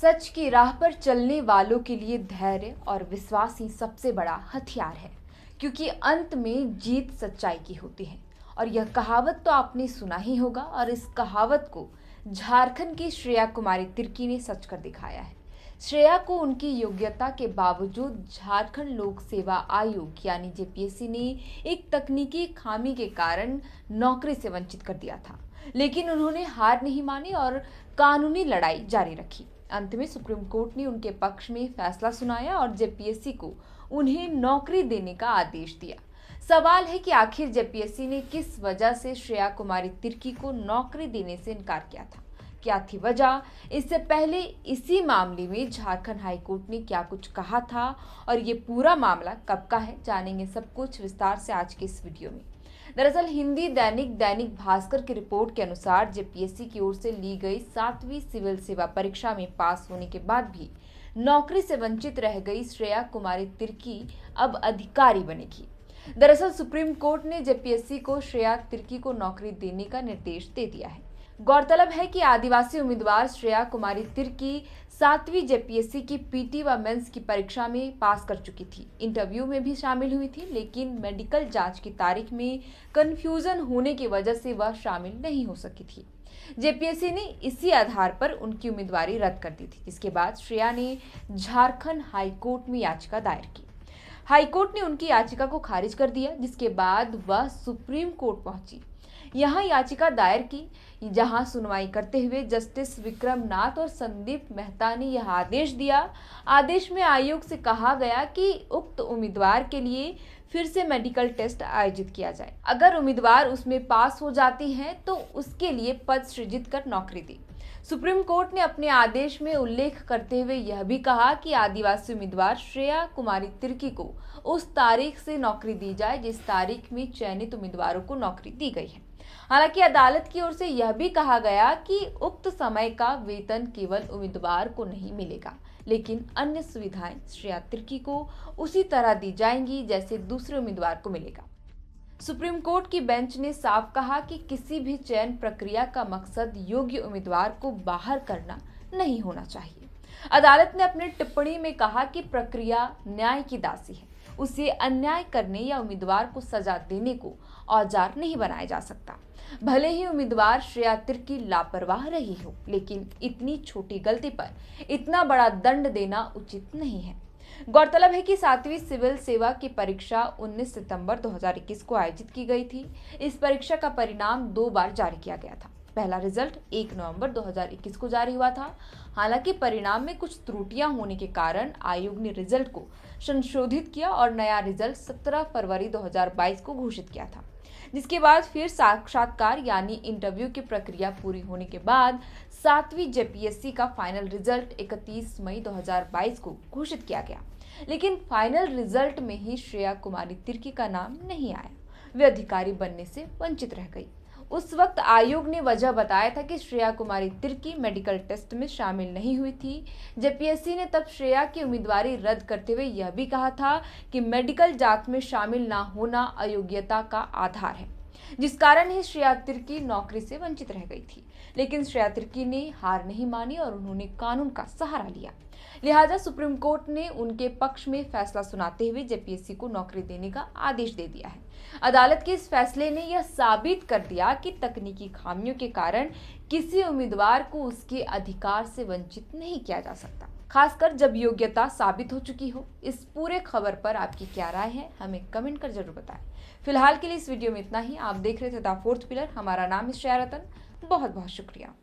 सच की राह पर चलने वालों के लिए धैर्य और विश्वास ही सबसे बड़ा हथियार है, क्योंकि अंत में जीत सच्चाई की होती है। और यह कहावत तो आपने सुना ही होगा, और इस कहावत को झारखंड की श्रेया कुमारी तिर्की ने सच कर दिखाया है। श्रेया को उनकी योग्यता के बावजूद झारखंड लोक सेवा आयोग यानी जेपीएससी ने एक तकनीकी खामी के कारण नौकरी से वंचित कर दिया था, लेकिन उन्होंने हार नहीं मानी और कानूनी लड़ाई जारी रखी। अंत में सुप्रीम कोर्ट ने उनके पक्ष में फैसला सुनाया और जेपीएससी को उन्हें नौकरी देने का आदेश दिया। सवाल है कि आखिर जेपीएससी ने किस वजह से श्रेया कुमारी तिर्की को नौकरी देने से इनकार किया था? क्या थी वजह? इससे पहले इसी मामले में झारखंड हाईकोर्ट ने क्या कुछ कहा था और ये पूरा मामला कब का है, जानेंगे सब कुछ विस्तार से आज के इस वीडियो में। दरअसल हिंदी दैनिक भास्कर की रिपोर्ट के अनुसार जेपीएससी की ओर से ली गई 7वीं सिविल सेवा परीक्षा में पास होने के बाद भी नौकरी से वंचित रह गई श्रेया कुमारी तिर्की अब अधिकारी बनेगी। दरअसल सुप्रीम कोर्ट ने जेपीएससी को श्रेया तिर्की को नौकरी देने का निर्देश दे दिया है। गौरतलब है कि आदिवासी उम्मीदवार श्रेया कुमारी तिर्की 7वीं जेपीएससी की पीटी व मेंस की परीक्षा में पास कर चुकी थी। इंटरव्यू में भी शामिल हुई थी, लेकिन मेडिकल जांच की तारीख में कंफ्यूजन होने की वजह से वह शामिल नहीं हो सकी थी। जेपीएससी ने इसी आधार पर उनकी उम्मीदवारी रद्द कर दी थी, जिसके बाद श्रेया ने झारखंड हाईकोर्ट में याचिका दायर की। हाईकोर्ट ने उनकी याचिका को खारिज कर दिया, जिसके बाद वह सुप्रीम कोर्ट पहुंची। यहाँ याचिका दायर की, जहां सुनवाई करते हुए जस्टिस विक्रम नाथ और संदीप मेहता ने यह आदेश दिया। आदेश में आयोग से कहा गया कि उक्त उम्मीदवार के लिए फिर से मेडिकल टेस्ट आयोजित किया जाए। अगर उम्मीदवार उसमें पास हो जाती हैं तो उसके लिए पद सृजित कर नौकरी दी। सुप्रीम कोर्ट ने अपने आदेश में उल्लेख करते हुए यह भी कहा कि आदिवासी उम्मीदवार श्रेया कुमारी तिर्की को उस तारीख से नौकरी दी जाए जिस तारीख में चयनित उम्मीदवारों को नौकरी दी गई है। हालांकि अदालत की ओर से यह भी कहा गया कि उक्त समय का वेतन केवल उम्मीदवार को नहीं मिलेगा, लेकिन अन्य सुविधाएं श्रेया तिर्की को उसी तरह दी जाएंगी जैसे दूसरे उम्मीदवार को मिलेगा। सुप्रीम कोर्ट की बेंच ने साफ कहा कि किसी भी चयन प्रक्रिया का मकसद योग्य उम्मीदवार को बाहर करना नहीं होना चाहिए। अदालत ने अपनी टिप्पणी में कहा कि प्रक्रिया न्याय की दासी है, उसे अन्याय करने या उम्मीदवार को सजा देने को औजार नहीं बनाया जा सकता। भले ही उम्मीदवार श्रेया तिर्की लापरवाह रही हो, लेकिन इतनी छोटी गलती पर इतना बड़ा दंड देना उचित नहीं है। गौरतलब है कि 7वीं सिविल सेवा की परीक्षा 19 सितंबर 2021 को आयोजित की गई थी। इस परीक्षा का परिणाम 2 बार जारी किया गया था। पहला रिजल्ट 1 नवंबर 2021 को जारी हुआ था। हालांकि परिणाम में कुछ त्रुटियां होने के कारण आयोग ने रिजल्ट को संशोधित किया और नया रिजल्ट 17 फरवरी 2022 को घोषित किया था, जिसके बाद फिर साक्षात्कार यानी इंटरव्यू की प्रक्रिया पूरी होने के बाद 7वीं जेपीएससी का फाइनल रिजल्ट 31 मई 2022 को घोषित किया गया। लेकिन फाइनल रिजल्ट में ही श्रेया कुमारी तिर्की का नाम नहीं आया, वे अधिकारी बनने से वंचित रह गई। उस वक्त आयोग ने वजह बताया था कि श्रेया कुमारी तिर्की मेडिकल टेस्ट में शामिल नहीं हुई थी। जेपीएससी ने तब श्रेया की उम्मीदवारी रद्द करते हुए यह भी कहा था कि मेडिकल जांच में शामिल ना होना अयोग्यता का आधार है, जिस कारण ही श्रेया तिर्की नौकरी से वंचित रह गई थी। लेकिन श्रेया तिर्की ने हार नहीं मानी और उन्होंने कानून का सहारा लिया। लिहाजा सुप्रीम कोर्ट ने उनके पक्ष में फैसला सुनाते हुए जेपीएससी को नौकरी देने का आदेश दे दिया है। अदालत के इस फैसले ने यह साबित कर दिया कि तकनीकी खामियों के कारण किसी उम्मीदवार को उसके अधिकार से वंचित नहीं किया जा सकता, खासकर जब योग्यता साबित हो चुकी हो। इस पूरे खबर पर आपकी क्या राय है, हमें कमेंट कर जरूर बताएं। फिलहाल के लिए इस वीडियो में इतना ही। आप देख रहे थे द फोर्थ पिलर। हमारा नाम है श्रेया रतन। बहुत बहुत शुक्रिया।